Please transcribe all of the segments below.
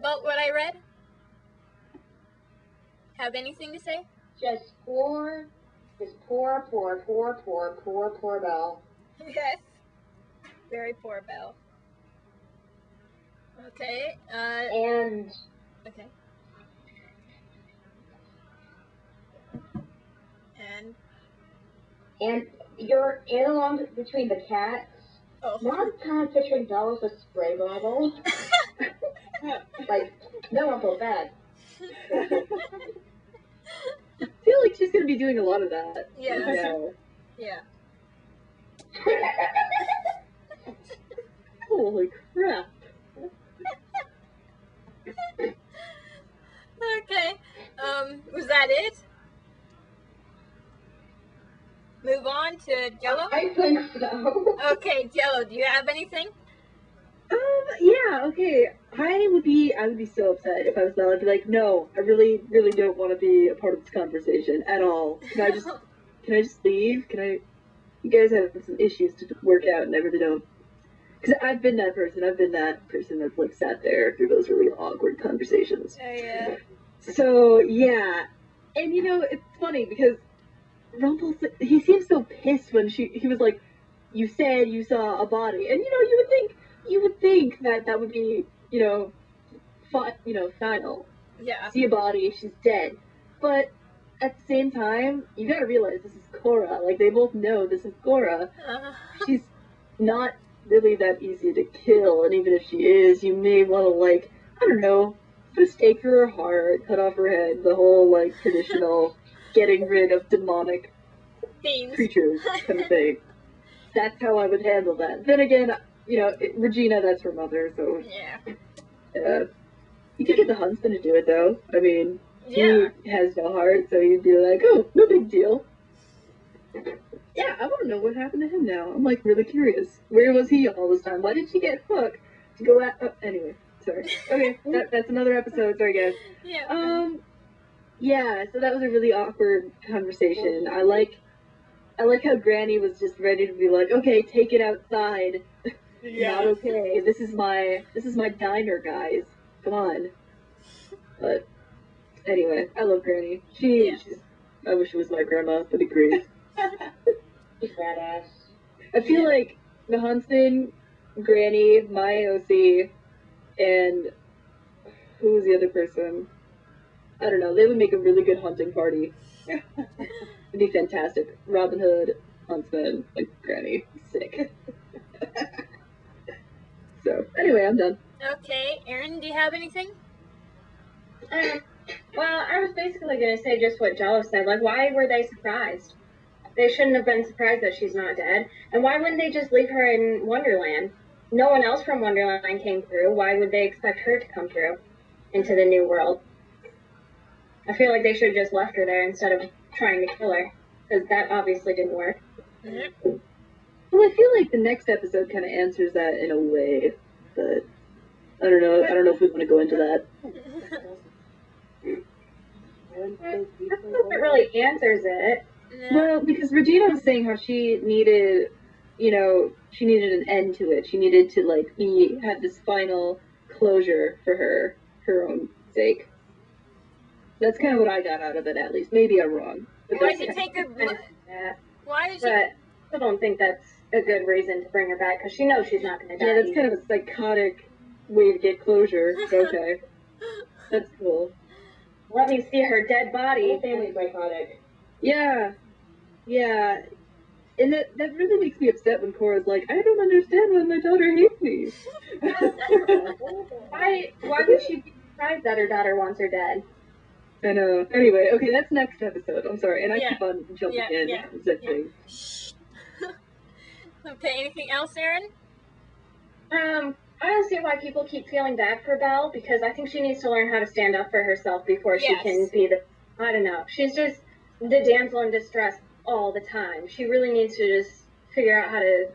about what I read? Have anything to say? Just poor Belle. Yes. Very poor Belle. Okay. And okay. And you're in along between the cats. Oh. Now I'm kind of picturing Belle with a spray bottle. Like, no, I feel bad. I feel like she's gonna be doing a lot of that. Yeah. Now. Yeah. Holy crap. Okay. Was that it? Move on to Jello? I think so. Okay, Jello, do you have anything? Yeah, okay. I would be so upset if I was Belle. I'd be like, no, I really, really don't want to be a part of this conversation at all. Can I just leave? You guys have some issues to work out and I really don't. Because I've been that person. I've been that person that's like sat there through those really awkward conversations. Oh, yeah. So, yeah. And you know, it's funny because Rumpel, he seems so pissed when he was like, you said you saw a body. And you know, you would think that would be, final. Yeah. See a body, she's dead. But at the same time, you gotta realize this is Cora. Like, they both know this is Cora. She's not really that easy to kill, and even if she is, you may want to, like, I don't know, put a stake through her heart, cut off her head, the whole, like, traditional getting rid of demonic creatures kind of thing. That's how I would handle that. Then again, you know, Regina, that's her mother, so... Yeah. You could get the huntsman to do it, though. I mean, yeah. He has no heart, so you'd be like, oh, no big deal. Yeah, I want to know what happened to him now. I'm, like, really curious. Where was he all this time? Why did she get hooked to go at... Oh, anyway, sorry. Okay, that's another episode. Sorry, guys. Yeah. Yeah, so that was a really awkward conversation. I like how Granny was just ready to be like, okay, take it outside. Yeah. Not okay. This is my diner, guys. Come on. But anyway, I love Granny. I wish it was my grandma. That'd be great. She's badass. I feel like the huntsman, Granny, my OC, and who was the other person? I don't know. They would make a really good hunting party. It'd be fantastic. Robin Hood, huntsman, like Granny. Sick. So, anyway, I'm done. Okay, Erin, do you have anything? Well, I was basically going to say just what Jello said. Like, why were they surprised? They shouldn't have been surprised that she's not dead. And why wouldn't they just leave her in Wonderland? No one else from Wonderland came through. Why would they expect her to come through into the new world? I feel like they should have just left her there instead of trying to kill her. Because that obviously didn't work. Mm-hmm. Well, I feel like the next episode kind of answers that in a way, but I don't know. I don't know if we want to go into that. I don't know if it really answers it. Well, because Regina was saying how she needed, she needed an end to it. She needed to, like, have this final closure for her own sake. That's kind of what I got out of it, at least. Maybe I'm wrong. But why did she take her? Why did she? But I don't think that's a good reason to bring her back, because she knows she's not going to die. Yeah, that's kind of a psychotic way to get closure. Okay. That's cool. Let me see her dead body. Family psychotic. Yeah. Yeah. And that really makes me upset when Cora's like, I don't understand why my daughter hates me. Why would she be surprised that her daughter wants her dead? I know. Anyway, okay, that's next episode. I'm sorry. And I keep on jumping in. Okay, anything else, Erin? I don't see why people keep feeling bad for Belle, because I think she needs to learn how to stand up for herself before she can be I don't know. She's just the damsel in distress all the time. She really needs to just figure out how to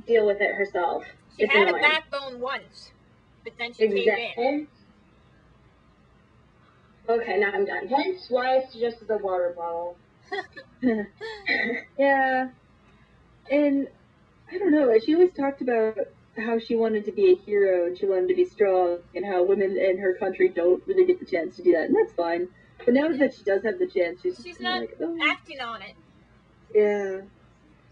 deal with it herself. She had a backbone once, but then she gave in. Okay, now I'm done. Hence why it's just the water bottle. Yeah. And I don't know, she always talked about how she wanted to be a hero and she wanted to be strong, and how women in her country don't really get the chance to do that, and that's fine. But now that she does have the chance, she's not like, oh. acting on it. Yeah.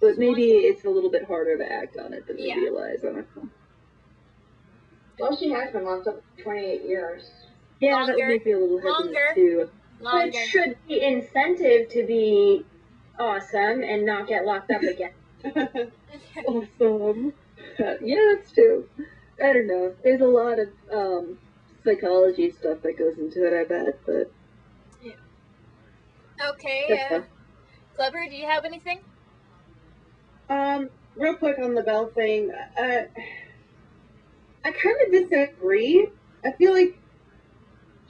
But maybe it's a little bit harder to act on it than we realize. I don't know. Well, she has been locked up for 28 years. Yeah, Longer. that would make me a little hesitant Longer. too. But should be incentive to be awesome and not get locked up again. Awesome. Yeah, that's true. I don't know. There's a lot of psychology stuff that goes into it, I bet. But yeah. Okay. Clever, do you have anything? Real quick on the Belle thing. I kind of disagree. I feel like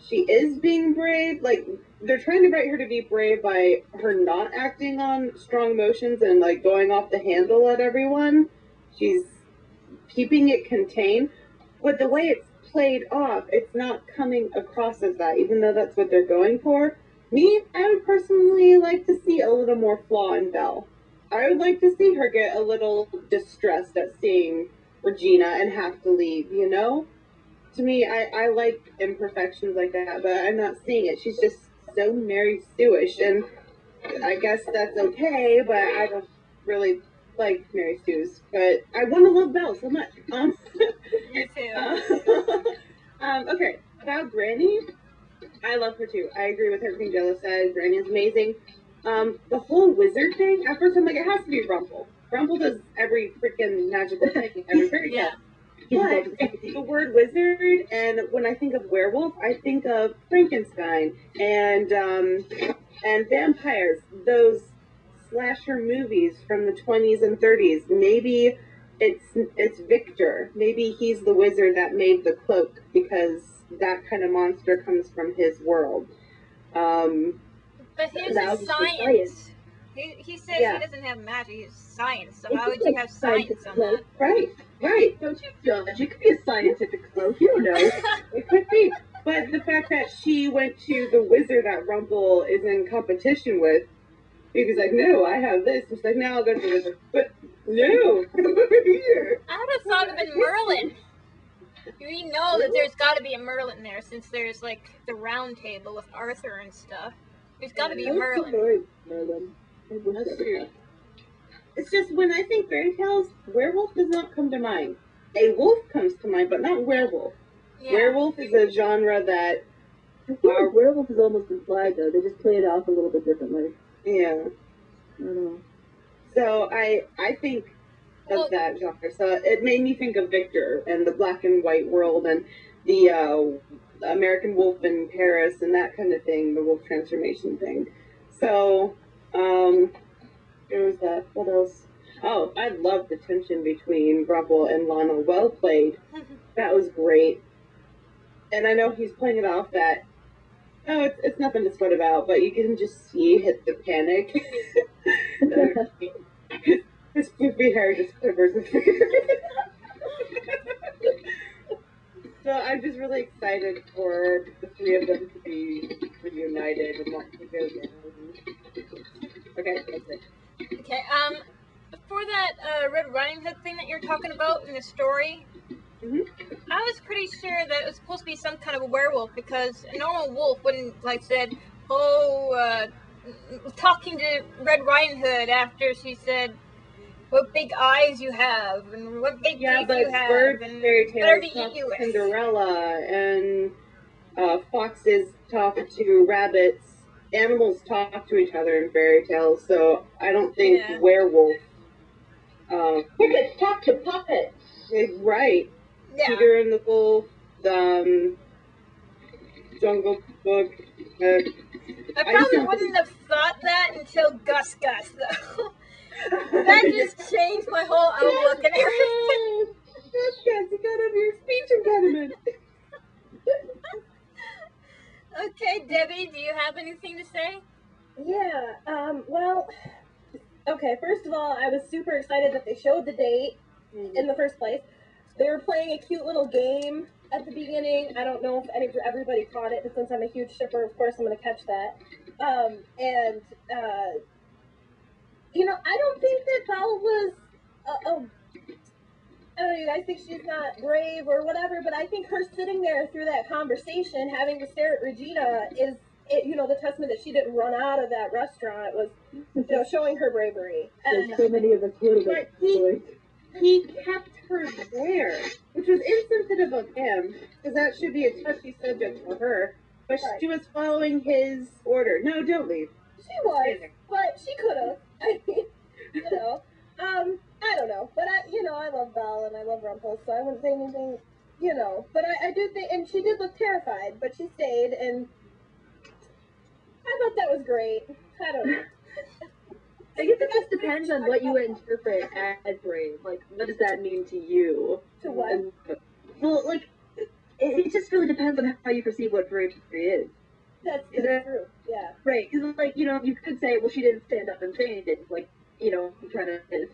she is being brave. Like, they're trying to write her to be brave by her not acting on strong emotions and, like, going off the handle at everyone. She's keeping it contained. But the way it's played off, it's not coming across as that, even though that's what they're going for. Me, I would personally like to see a little more flaw in Belle. I would like to see her get a little distressed at seeing Regina and have to leave, you know? To me, I like imperfections like that, but I'm not seeing it. She's just so Mary Sue-ish, and I guess that's okay, but I don't really like Mary Sue's. But I want to love Belle so much. Me too. Okay, about Granny, I love her too. I agree with everything Jella said. Granny is amazing. The whole wizard thing, at first I'm like, it has to be Rumple. Rumple does every freaking magical thing, every fairy tale. But the word wizard, and when I think of werewolf, I think of Frankenstein and vampires, those slasher movies from the 20s and 30s. Maybe it's Victor. Maybe he's the wizard that made the cloak, because that kind of monster comes from his world. But his is science. He says he doesn't have magic, it's science. So how would you have science on that? Right. Don't you judge. It could be a scientific cloak. You don't know. It could be. But the fact that she went to the wizard that Rumple is in competition with, he was like, no, I have this. She's like, no, I'll go to the wizard. But no, here. I would have thought it would been Merlin. We know that there's got to be a Merlin there, since there's like the round table with Arthur and stuff. There's got to be a Merlin. That's true. It's just, when I think fairy tales, werewolf does not come to mind. A wolf comes to mind, but not werewolf. Yeah. Werewolf is a genre that... I think werewolf is almost implied, though. They just play it off a little bit differently. Yeah. I don't know. So I think of that genre. So it made me think of Victor and the black and white world and the American Wolf in Paris and that kind of thing, the wolf transformation thing. So, there was that. What else? Oh, I love the tension between Rumple and Lana. Well played. That was great. And I know he's playing it off that, oh, it's nothing to sweat about, but you can just see hit the panic. His poofy hair just quivers. So I'm just really excited for the three of them to be reunited and want to go down. Okay, that's it. Okay, for that Red Riding Hood thing that you're talking about in the story, I was pretty sure that it was supposed to be some kind of a werewolf, because a normal wolf wouldn't, like, said, talking to Red Riding Hood after she said, what big eyes you have, and what big teeth you have, and fairy better to tales eat you with. Cinderella, and foxes talk to rabbits. Animals talk to each other in fairy tales, so I don't think werewolf. Puppets talk to puppets. Right. Yeah. Peter and the Wolf, Jungle Book. I probably wouldn't have thought that until Gus though. That just changed my whole outlook and everything. Gus, you gotta have your speech impediment. Okay, Debbie, do you have anything to say? Yeah, well, okay, first of all, I was super excited that they showed the date in the first place. They were playing a cute little game at the beginning. I don't know if everybody caught it, but since I'm a huge shipper, of course I'm going to catch that. You know, I don't think that Belle was I don't know, you guys think she's not brave or whatever, but I think her sitting there through that conversation, having to stare at Regina, is, the testament that she didn't run out of that restaurant was, showing her bravery. There's so many of us here. But he kept her there, which was insensitive of him, because that should be a touchy subject for her. But Right. she was following his order. No, don't leave. She was, but she could have. I mean, I don't know. But I love Belle and I love Rumpel, so I wouldn't say anything, But I do think, and she did look terrified, but she stayed, and I thought that was great. I don't know. I guess it just depends on what you interpret as brave. Like, what does that mean to you? To what? And, well, like, it just really depends on how you perceive what bravery is. That's true. Yeah. Right, because, like, you could say, well, she didn't stand up and say anything, like, he kind of did.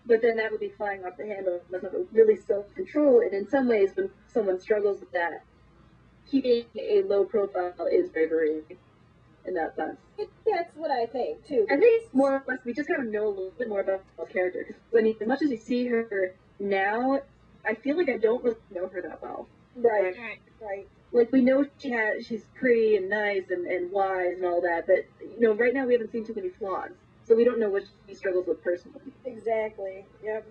But then that would be flying off the handle of really self-control, and in some ways, when someone struggles with that, keeping a low profile is bravery in that sense. That's what I think, too. I think it's more or less, we just kind of know a little bit more about Belle's character. Because as much as we see her now, I feel like I don't really know her that well. Right. Like, we know she's pretty and nice and wise and all that, but, right now we haven't seen too many flaws. So we don't know what she struggles with personally. Exactly. Yep.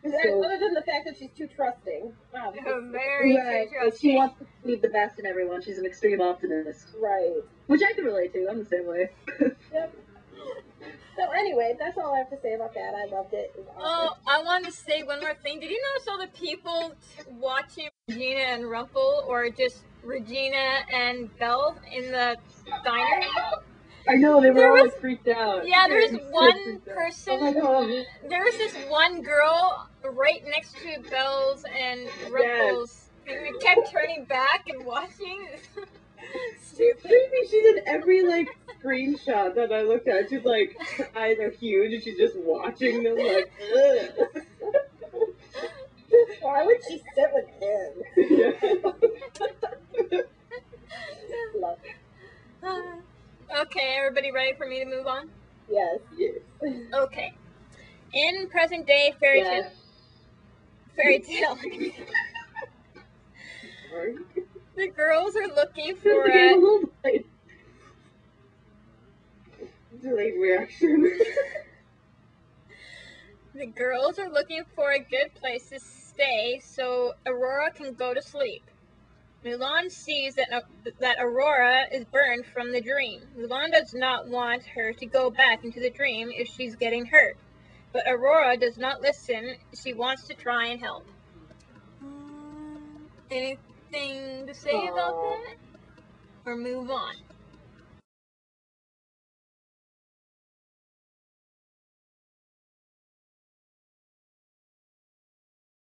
So, Other than the fact that she's too trusting. Very right, true. like, she wants to believe the best in everyone. She's an extreme optimist. Right. Which I can relate to. I'm the same way. Yep. So anyway, that's all I have to say about that. I loved it. It was awesome. Oh, I wanted to say one more thing. Did you notice all the people watching Regina and Rumpel, or just Regina and Belle in the diner? I know, they were There all was- like, freaked out. Yeah, there's Freaked one out. person. Oh my god. There was this one girl right next to Belle's and Rumpel's. And we kept turning back and watching. She's creepy. She's in every, screenshot that I looked at. She's like, her eyes are huge, and she's just watching them, like, ugh. Why would she sit with him? Yeah. Love. Okay, everybody ready for me to move on? Yes. Okay. In present day fairy Yeah. tale, Sorry. the girls are looking Just for to get a a little bit. Delayed reaction. the girls are looking for a good place to stay so Aurora can go to sleep. Mulan sees that Aurora is burned from the dream. Mulan does not want her to go back into the dream if she's getting hurt. But Aurora does not listen. She wants to try and help. Anything to say about that? Or move on?